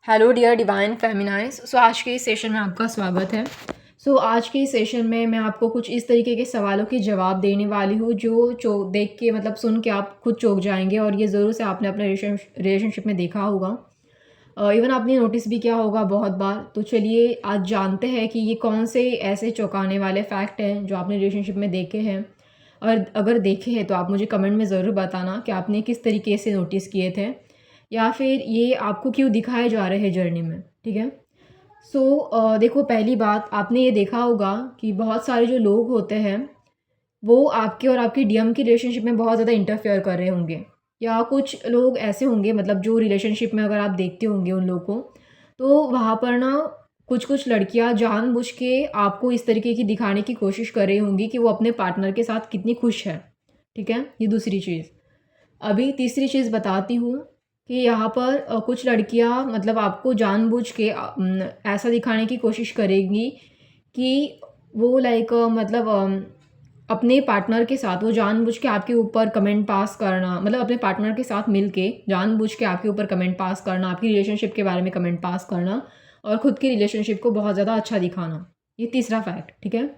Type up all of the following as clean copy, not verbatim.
Hello dear divine फेमिनाइज। आज के इस सेशन में आपका स्वागत है। आज के इस सेशन में मैं आपको कुछ इस तरीके के सवालों के जवाब देने वाली हूँ जो देख के मतलब सुन के आप खुद चौंक जाएंगे, और ये ज़रूर से आपने अपने रिलेशनशिप में देखा होगा। इवन आपने नोटिस भी किया होगा बहुत बार। तो चलिए आज जानते हैं कि ये कौन से ऐसे चौंकाने वाले फैक्ट हैं जो आपने रिलेशनशिप में देखे हैं, और अगर देखे हैं तो आप मुझे कमेंट में ज़रूर बताना कि आपने किस तरीके से नोटिस किए थे, या फिर ये आपको क्यों दिखाए जा रहे हैं जर्नी में। ठीक है। देखो, पहली बात आपने ये देखा होगा कि बहुत सारे जो लोग होते हैं वो आपके और आपकी डीएम की रिलेशनशिप में बहुत ज़्यादा इंटरफेयर कर रहे होंगे, या कुछ लोग ऐसे होंगे मतलब जो रिलेशनशिप में अगर आप देखते होंगे उन लोगों को, तो वहाँ पर ना कुछ कुछ लड़कियाँ जानबूझ के आपको इस तरीके की दिखाने की कोशिश कर रही होंगी कि वो अपने पार्टनर के साथ कितनी खुश है। ठीक है, ये दूसरी चीज़। अभी तीसरी चीज़ बताती हूँ कि यहाँ पर कुछ लड़कियाँ मतलब आपको जानबूझ के ऐसा दिखाने की कोशिश करेंगी कि वो लाइक मतलब अपने पार्टनर के साथ वो जानबूझ के आपके ऊपर कमेंट पास करना, मतलब अपने पार्टनर के साथ मिलके जानबूझ के आपके ऊपर कमेंट पास करना, आपकी रिलेशनशिप के बारे में कमेंट पास करना, और ख़ुद की रिलेशनशिप को बहुत ज़्यादा अच्छा दिखाना। ये तीसरा फैक्ट। ठीक है।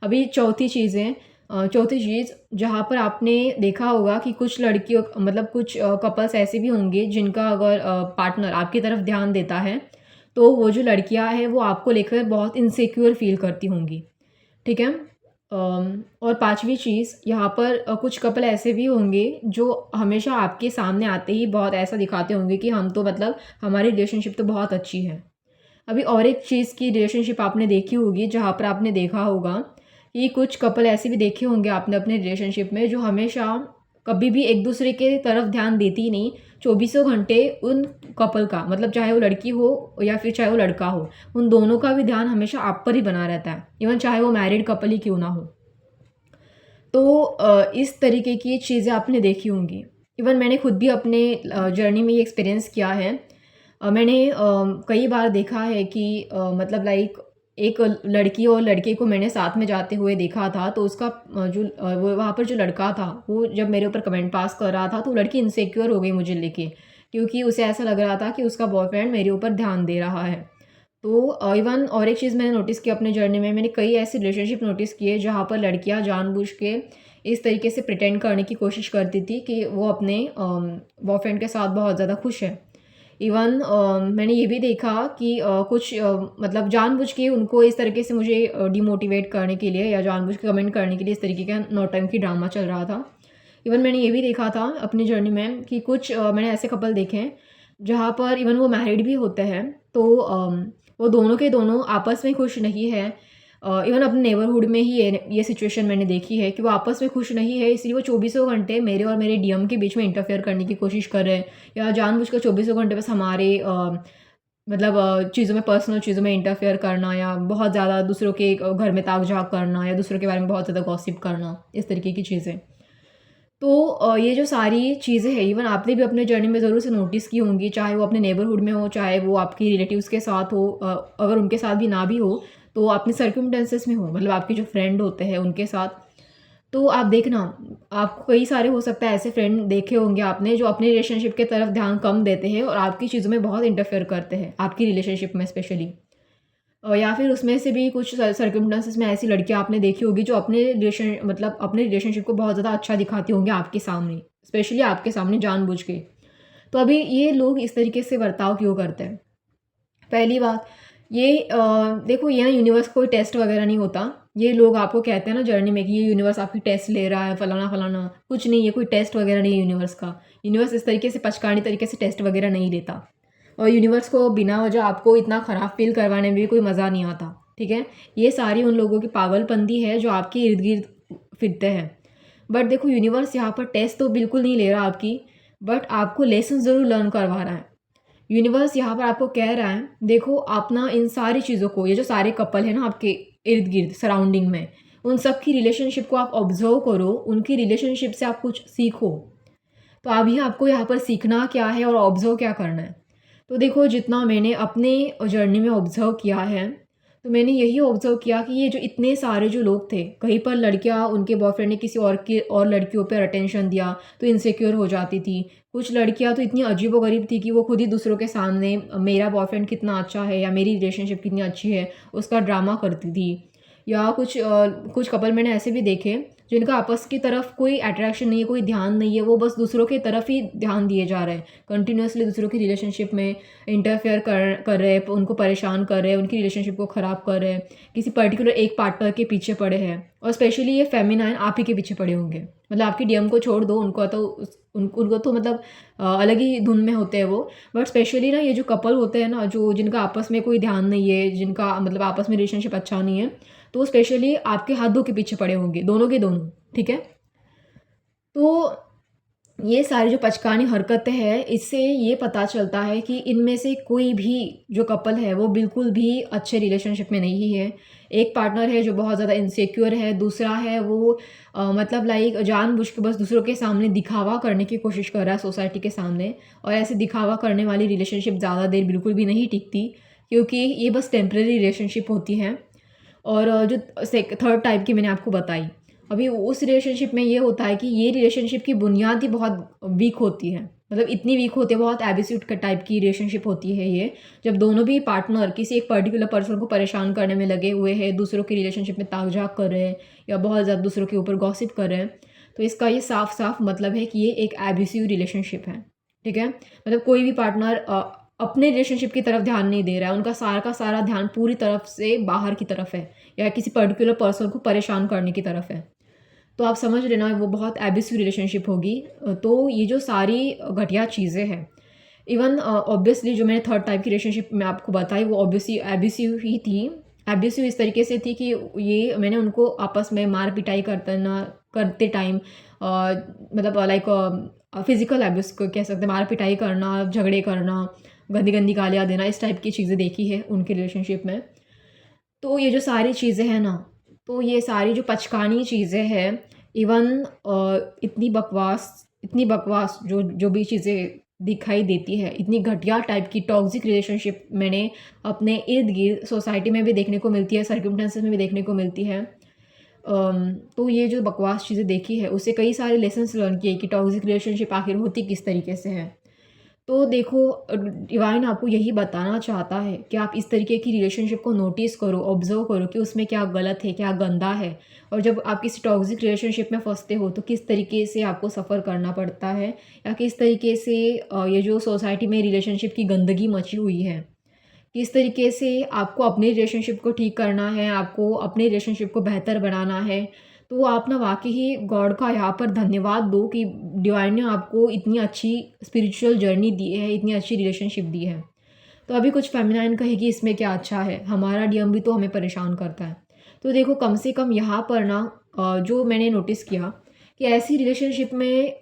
अभी चौथी चीज़ जहाँ पर आपने देखा होगा कि कुछ लड़कियों मतलब कुछ कपल्स ऐसे भी होंगे जिनका अगर पार्टनर आपकी तरफ ध्यान देता है तो वो जो लड़कियां हैं वो आपको लेकर बहुत इनसिक्योर फील करती होंगी। ठीक है। और पांचवी चीज़ यहाँ पर कुछ कपल ऐसे भी होंगे जो हमेशा आपके सामने आते ही बहुत ऐसा दिखाते होंगे कि हम तो मतलब हमारी रिलेशनशिप तो बहुत अच्छी है। अभी और एक चीज़ की रिलेशनशिप आपने देखी होगी जहाँ पर आपने देखा होगा कि कुछ कपल ऐसे भी देखे होंगे आपने अपने रिलेशनशिप में जो हमेशा कभी भी एक दूसरे के तरफ ध्यान देती ही नहीं। चौबीसों घंटे उन कपल का मतलब चाहे वो लड़की हो या फिर चाहे वो लड़का हो, उन दोनों का भी ध्यान हमेशा आप पर ही बना रहता है, इवन चाहे वो मैरिड कपल ही क्यों ना हो। तो इस तरीके की चीज़ें आपने देखी होंगी। इवन मैंने खुद भी अपने जर्नी में ये एक्सपीरियंस किया है। मैंने कई बार देखा है कि मतलब लाइक एक लड़की और लड़के को मैंने साथ में जाते हुए देखा था, तो उसका वो वहाँ पर जो लड़का था वो जब मेरे ऊपर कमेंट पास कर रहा था तो लड़की इनसिक्योर हो गई मुझे लेके, क्योंकि उसे ऐसा लग रहा था कि उसका बॉयफ्रेंड मेरे ऊपर ध्यान दे रहा है। तो इवन और एक चीज़ मैंने नोटिस की अपने जर्नी में, मैंने कई ऐसे रिलेशनशिप नोटिस किए जहाँ पर लड़कियाँ जानबूझ के इस तरीके से प्रिटेंड करने की कोशिश करती थी कि वो अपने बॉयफ्रेंड के साथ बहुत ज़्यादा खुश है। इवन मैंने ये भी देखा कि कुछ मतलब जानबूझ के उनको इस तरीके से मुझे डिमोटिवेट करने के लिए या जानबूझ के कमेंट करने के लिए इस तरीके का नौटंकी ड्रामा चल रहा था। इवन मैंने ये भी देखा था अपनी जर्नी में कि कुछ मैंने ऐसे कपल देखे हैं जहाँ पर इवन वो मैरिड भी होते हैं, तो वो दोनों के दोनों आपस में खुश नहीं है। इवन अपने नेबरहुड में ही ये सिचुएशन मैंने देखी है कि वो आपस में खुश नहीं है, इसलिए वो चौबीसों घंटे मेरे और मेरे डीएम के बीच में इंटरफेयर करने की कोशिश कर रहे हैं, या जानबूझकर चौबीसों घंटे बस हमारे मतलब चीज़ों में, पर्सनल चीज़ों में इंटरफेयर करना, या बहुत ज़्यादा दूसरों के घर में ताक झाँक करना, या दूसरों के बारे में बहुत ज़्यादा गॉसिप करना, इस तरीके की चीज़ें। तो ये जो सारी चीज़ें हैं इवन आपने भी अपने जर्नी में ज़रूर से नोटिस की होंगी, चाहे वो अपने नेबरहुड में हो, चाहे वो आपकी रिलेटिव्स के साथ हो, अगर उनके साथ भी ना भी हो तो अपने सर्कमस्टेंसेस में हो, मतलब आपके जो फ्रेंड होते हैं उनके साथ। तो आप देखना, आपको कई सारे हो सकता है ऐसे फ्रेंड देखे होंगे आपने जो अपने रिलेशनशिप के तरफ ध्यान कम देते हैं और आपकी चीज़ों में बहुत इंटरफेयर करते हैं, आपकी रिलेशनशिप में स्पेशली। या फिर उसमें से भी कुछ सर्कमस्टेंसेस में ऐसी लड़कियाँ आपने देखी होगी जो अपने रिलेशनशिप को बहुत ज़्यादा अच्छा दिखाती होंगी आपके सामने, स्पेशली आपके सामने जानबूझ के। तो अभी ये लोग इस तरीके से बर्ताव क्यों करते हैं? पहली बात ये देखो, ये ना यूनिवर्स कोई टेस्ट वगैरह नहीं होता। ये लोग आपको कहते हैं ना जर्नी में कि ये यूनिवर्स आपकी टेस्ट ले रहा है, फलाना फलाना, कुछ नहीं, ये कोई टेस्ट वगैरह नहीं है यूनिवर्स का। यूनिवर्स इस तरीके से पचकानी तरीके से टेस्ट वगैरह नहीं लेता, और यूनिवर्स को बिना वजह आपको इतना ख़राब फील करवाने में भी कोई मज़ा नहीं आता। ठीक है। ये सारी उन लोगों की पागलपंती है जो आपके इर्द गिर्द फिरते हैं। बट देखो, यूनिवर्स यहाँ पर टेस्ट तो बिल्कुल नहीं ले रहा आपकी, बट आपको लेसन ज़रूर लर्न करवा रहा है। यूनिवर्स यहाँ पर आपको कह रहा है, देखो आप ना इन सारी चीज़ों को, ये जो सारे कपल हैं ना आपके इर्द गिर्द सराउंडिंग में, उन सब की रिलेशनशिप को आप ऑब्जर्व करो, उनकी रिलेशनशिप से आप कुछ सीखो। तो अभी आपको यहाँ पर सीखना क्या है और ऑब्जर्व क्या करना है? तो देखो, जितना मैंने अपने जर्नी में ऑब्जर्व किया है, तो मैंने यही ऑब्ज़र्व किया कि ये जो इतने सारे जो लोग थे, कहीं पर लड़कियाँ उनके बॉयफ्रेंड ने किसी और लड़कियों पर अटेंशन दिया तो इनसिक्योर हो जाती थी। कुछ लड़कियाँ तो इतनी अजीबो-गरीब थी कि वो खुद ही दूसरों के सामने मेरा बॉयफ्रेंड कितना अच्छा है या मेरी रिलेशनशिप कितनी अच्छी है, उसका ड्रामा करती थी। या कुछ कपल मैंने ऐसे भी देखे जिनका आपस की तरफ कोई अट्रैक्शन नहीं है, कोई ध्यान नहीं है, वो बस दूसरों की तरफ ही ध्यान दिए जा रहे हैं। कंटिन्यूअसली दूसरों की रिलेशनशिप में इंटरफेयर कर रहे हैं, उनको परेशान कर रहे हैं, उनकी रिलेशनशिप को ख़राब कर रहे हैं, किसी पर्टिकुलर एक पार्टनर के पीछे पड़े हैं। और स्पेशली ये फेमिनाइन आप ही के पीछे पड़े होंगे। मतलब आपकी डीएम को छोड़ दो, उनको तो मतलब अलग ही धुन में होते हैं वो। बट स्पेशली ना ये जो कपल होते हैं ना, जो जिनका आपस में कोई ध्यान नहीं है, जिनका मतलब आपस में रिलेशनशिप अच्छा नहीं है, तो स्पेशली आपके हाथ धो के पीछे पड़े होंगे, दोनों के दोनों, ठीक है? तो ये सारी जो पचकानी हरकतें हैं, इससे ये पता चलता है कि इनमें से कोई भी जो कपल है, वो बिल्कुल भी अच्छे रिलेशनशिप में नहीं है। एक पार्टनर है जो बहुत ज़्यादा इनसिक्योर है, दूसरा है वो मतलब लाइक जानबूझ के बस दूसरों के सामने दिखावा करने की कोशिश कर रहा है सोसाइटी के सामने। और ऐसे दिखावा करने वाली रिलेशनशिप ज़्यादा देर बिल्कुल भी नहीं टिकती, क्योंकि ये बस टेम्परेरी रिलेशनशिप होती हैं। और जो थर्ड टाइप की मैंने आपको बताई, अभी उस रिलेशनशिप में ये होता है कि ये रिलेशनशिप की बुनियाद ही बहुत वीक होती है। मतलब इतनी वीक होती है, बहुत एब्यूसिव टाइप की रिलेशनशिप होती है ये। जब दोनों भी पार्टनर किसी एक पर्टिकुलर पर्सन को परेशान करने में लगे हुए हैं, दूसरों की रिलेशनशिप में ताक-झाक कर रहे हैं या बहुत ज़्यादा दूसरों के ऊपर गॉसिप कर रहे हैं, तो इसका ये साफ-साफ मतलब है कि ये एक एब्यूसिव रिलेशनशिप है, ठीक है? मतलब कोई भी पार्टनर अपने रिलेशनशिप की तरफ ध्यान नहीं दे रहा है, उनका सारा का सारा ध्यान पूरी तरफ से बाहर की तरफ है या किसी पर्टिकुलर पर्सन को परेशान करने की तरफ है। तो आप समझ रहे ना, वो बहुत एब्यूसिव रिलेशनशिप होगी। तो ये जो सारी घटिया चीज़ें हैं, इवन ऑब्वियसली जो मैंने थर्ड टाइप की रिलेशनशिप में आपको बताई, वो ऑब्वियसली एब्यूसिव ही थी। एब्यूसिव इस तरीके से थी कि ये मैंने उनको आपस में मार पिटाई करते टाइम मतलब लाइक फिजिकल एब्यूस को कह सकते हैं, मार पिटाई करना, झगड़े करना, गंदी गंदी गालियाँ देना, इस टाइप की चीज़ें देखी है उनके रिलेशनशिप में। तो ये जो सारी चीज़ें हैं ना, तो ये सारी जो पचकानी चीज़ें हैं, इवन इतनी बकवास जो जो भी चीज़ें दिखाई देती है, इतनी घटिया टाइप की टॉक्सिक रिलेशनशिप मैंने अपने इर्द-गिर्द सोसाइटी में भी देखने को मिलती है, सर्कमस्टेंसेस में भी देखने को मिलती है। तो ये जो बकवास चीज़ें देखी है, उससे कई सारे लेसन्स लर्न किए कि टॉक्सिक रिलेशनशिप आखिर होती किस तरीके से है। तो देखो, डिवाइन आपको यही बताना चाहता है कि आप इस तरीके की रिलेशनशिप को नोटिस करो, ऑब्ज़र्व करो कि उसमें क्या गलत है, क्या गंदा है। और जब आप किसी टॉक्सिक रिलेशनशिप में फँसते हो तो किस तरीके से आपको सफ़र करना पड़ता है, या किस तरीके से ये जो सोसाइटी में रिलेशनशिप की गंदगी मची हुई है, किस तरीके से आपको अपनी रिलेशनशिप को ठीक करना है, आपको अपनी रिलेशनशिप को बेहतर बनाना है। तो आप ना वाक़ई ही गॉड का यहाँ पर धन्यवाद दो कि डिवाइन ने आपको इतनी अच्छी स्पिरिचुअल जर्नी दी है, इतनी अच्छी रिलेशनशिप दी है। तो अभी कुछ फेमिनाइन कहेगी इसमें क्या अच्छा है, हमारा डीएम भी तो हमें परेशान करता है। तो देखो, कम से कम यहाँ पर ना जो मैंने नोटिस किया कि ऐसी रिलेशनशिप में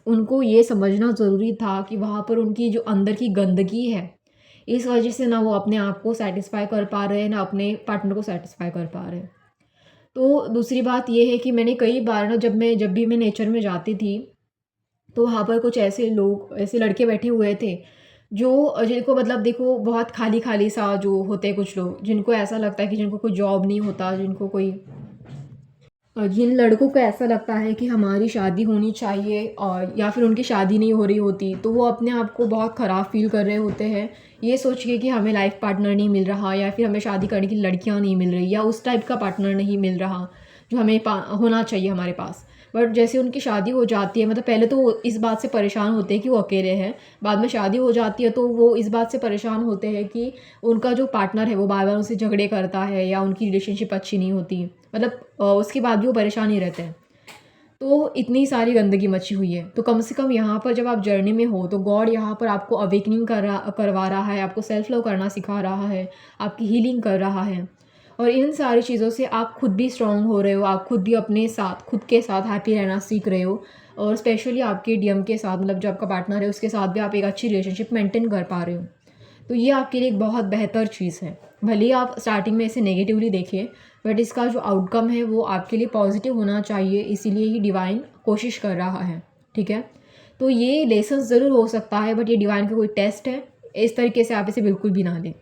उनको ये समझना ज़रूरी था कि वहाँ पर उनकी जो अंदर की गंदगी है, इस वजह से ना वो अपने आप को सैटिस्फाई कर पा रहे हैं, ना अपने पार्टनर को सैटिस्फाई कर पा रहे हैं। तो दूसरी बात ये है कि मैंने कई बार ना, जब भी मैं नेचर में जाती थी, तो वहाँ पर कुछ ऐसे लोग, ऐसे लड़के बैठे हुए थे जो जिनको मतलब देखो बहुत खाली-खाली सा जो होते हैं कुछ लोग, जिनको ऐसा लगता है कि जिनको कोई जॉब नहीं होता, जिनको कोई जिन लड़कों को ऐसा लगता है कि हमारी शादी होनी चाहिए और या फिर उनकी शादी नहीं हो रही होती, तो वो अपने आप को बहुत ख़राब फ़ील कर रहे होते हैं, ये सोच के कि हमें लाइफ़ पार्टनर नहीं मिल रहा, या फिर हमें शादी करने की लड़कियां नहीं मिल रही, या उस टाइप का पार्टनर नहीं मिल रहा जो हमें होना चाहिए हमारे पास। बट जैसे उनकी शादी हो जाती है, मतलब पहले तो वो इस बात से परेशान होते हैं कि वो अकेले हैं, बाद में शादी हो जाती है तो वो इस बात से परेशान होते हैं कि उनका जो पार्टनर है वो बार-बार उनसे झगड़े करता है या उनकी रिलेशनशिप अच्छी नहीं होती। मतलब उसके बाद भी वो परेशान ही रहते हैं। तो इतनी सारी गंदगी मची हुई है। तो कम से कम यहाँ पर जब आप जर्नी में हो, तो गॉड यहाँ पर आपको अवेकनिंग करवा रहा है, आपको सेल्फ लव करना सिखा रहा है, आपकी हीलिंग कर रहा है। और इन सारी चीज़ों से आप खुद भी स्ट्रॉन्ग हो रहे हो, आप खुद भी अपने साथ, खुद के साथ हैप्पी रहना सीख रहे हो। और स्पेशली आपके डीएम के साथ, मतलब जो आपका पार्टनर है उसके साथ भी आप एक अच्छी रिलेशनशिप मेंटेन कर पा रहे हो। तो ये आपके लिए एक बहुत बेहतर चीज़ है। भले ही आप स्टार्टिंग में इसे नेगेटिवली देखें, बट इसका जो आउटकम है वो आपके लिए पॉजिटिव होना चाहिए, इसीलिए ही डिवाइन कोशिश कर रहा है, ठीक है? तो ये लेसन ज़रूर हो सकता है, बट ये डिवाइन का कोई टेस्ट है, इस तरीके से आप इसे बिल्कुल भी ना लें।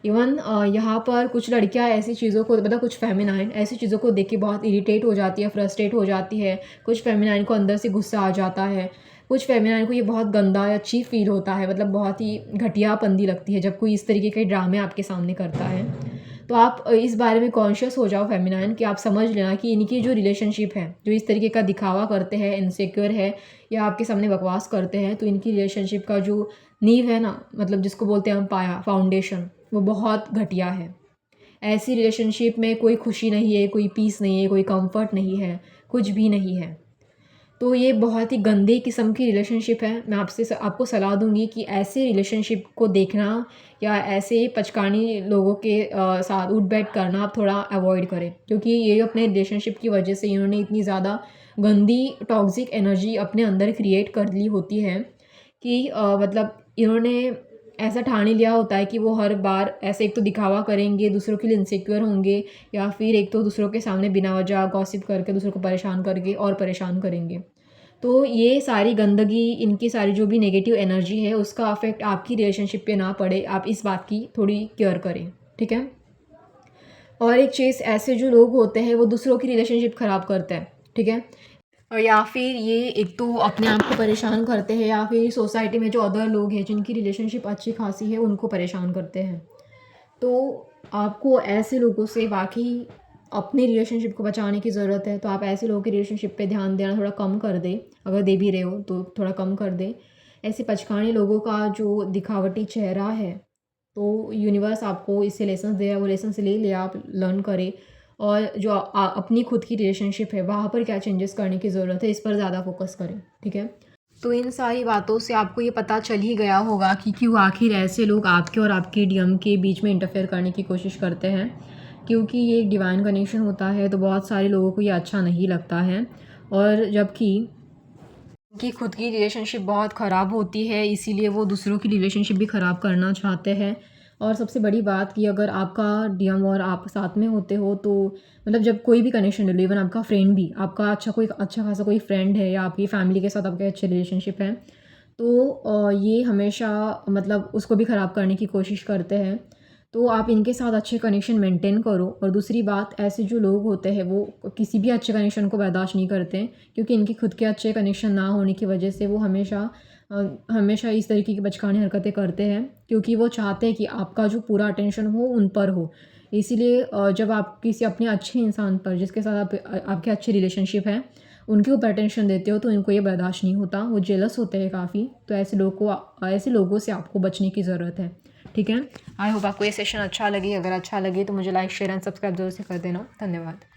इवन यहाँ पर कुछ लड़कियाँ ऐसी चीज़ों को मतलब कुछ फेमिनाइन ऐसी चीज़ों को देख के बहुत इरिटेट हो जाती है, फ्रस्ट्रेट हो जाती है। कुछ फेमिनाइन को अंदर से गुस्सा आ जाता है। कुछ फेमिनाइन को ये बहुत गंदा या चीप फ़ील होता है, मतलब बहुत ही घटियापंदी लगती है जब कोई इस तरीके के ड्रामे आपके सामने करता है। तो आप इस बारे में कॉन्शियस हो जाओ फेमिनाइन, कि आप समझ लेना कि इनकी जो रिलेशनशिप है, जो इस तरीके का दिखावा करते हैं, इनसिक्योर है या आपके सामने बकवास करते हैं, तो इनकी रिलेशनशिप का जो नींव है ना, मतलब जिसको बोलते हैं हम पाया, फाउंडेशन, वो बहुत घटिया है। ऐसी रिलेशनशिप में कोई खुशी नहीं है, कोई पीस नहीं है, कोई कंफर्ट नहीं है, कुछ भी नहीं है। तो ये बहुत ही गंदे किस्म की रिलेशनशिप है। मैं आपको सलाह दूँगी कि ऐसे रिलेशनशिप को देखना या ऐसे पचकानी लोगों के साथ उठ-बैठ करना आप थोड़ा अवॉइड करें, क्योंकि ये अपने रिलेशनशिप की वजह से इन्होंने इतनी ज़्यादा गंदी टॉक्सिक एनर्जी अपने अंदर क्रिएट कर ली होती है कि मतलब इन्होंने ऐसा ठान ही लिया होता है कि वो हर बार ऐसे एक तो दिखावा करेंगे, दूसरों के लिए इनसिक्योर होंगे, या फिर एक तो दूसरों के सामने बिना वजह गॉसिप करके दूसरों को परेशान करके और परेशान करेंगे। तो ये सारी गंदगी, इनकी सारी जो भी नेगेटिव एनर्जी है, उसका अफेक्ट आपकी रिलेशनशिप पे ना पड़े, आप इस बात की थोड़ी केयर करें, ठीक है? और एक चीज़, ऐसे जो लोग होते हैं वो दूसरों की रिलेशनशिप ख़राब करते हैं, ठीक है? और या फिर ये एक तो अपने आप को परेशान करते हैं, या फिर सोसाइटी में जो अदर लोग हैं जिनकी रिलेशनशिप अच्छी खासी है उनको परेशान करते हैं। तो आपको ऐसे लोगों से वाक़ई अपनी रिलेशनशिप को बचाने की ज़रूरत है। तो आप ऐसे लोगों की रिलेशनशिप पे ध्यान देना थोड़ा कम कर दें, अगर दे भी रहे हो तो थोड़ा कम कर दें। ऐसे पचकाने लोगों का जो दिखावटी चेहरा है, तो यूनिवर्स आपको इससे लेसन्स दे रहा है, वो लेसन से ले आप लर्न करें। और जो अपनी खुद की रिलेशनशिप है वहाँ पर क्या चेंजेस करने की ज़रूरत है, इस पर ज़्यादा फोकस करें, ठीक है? तो इन सारी बातों से आपको ये पता चल ही गया होगा कि क्यों आखिर ऐसे लोग आपके और आपके डीएम के बीच में इंटरफेयर करने की कोशिश करते हैं, क्योंकि ये एक डिवाइन कनेक्शन होता है, तो बहुत सारे लोगों को ये अच्छा नहीं लगता है। और जबकि उनकी खुद की रिलेशनशिप बहुत ख़राब होती है, इसीलिए वो दूसरों की रिलेशनशिप भी ख़राब करना चाहते हैं। और सबसे बड़ी बात कि अगर आपका डीएम और आप साथ में होते हो, तो मतलब जब कोई भी कनेक्शन ले लो, इवन आपका फ्रेंड भी, आपका अच्छा खासा कोई फ्रेंड है या आपकी फैमिली के साथ आपके अच्छे रिलेशनशिप हैं, तो ये हमेशा मतलब उसको भी ख़राब करने की कोशिश करते हैं। तो आप इनके साथ अच्छे कनेक्शन मेंटेन करो। और दूसरी बात, ऐसे जो लोग होते हैं वो किसी भी अच्छे कनेक्शन को बर्दाश्त नहीं करते हैं, क्योंकि इनके खुद के अच्छे कनेक्शन ना होने की वजह से वो हमेशा इस तरीके की बचकानी हरकतें करते हैं, क्योंकि वो चाहते हैं कि आपका जो पूरा अटेंशन हो उन पर हो। इसीलिए जब आप किसी अपने अच्छे इंसान पर, जिसके साथ आपके अच्छे रिलेशनशिप हैं, उनके ऊपर अटेंशन देते हो, तो इनको ये बर्दाश्त नहीं होता, वो जेलस होते हैं काफ़ी। तो ऐसे लोगों से आपको बचने की ज़रूरत है, ठीक है? आई होप आपको ये सेशन अच्छा लगे। अगर अच्छा लगे तो मुझे लाइक, शेयर एंड सब्सक्राइब ज़रूर से कर देना। धन्यवाद।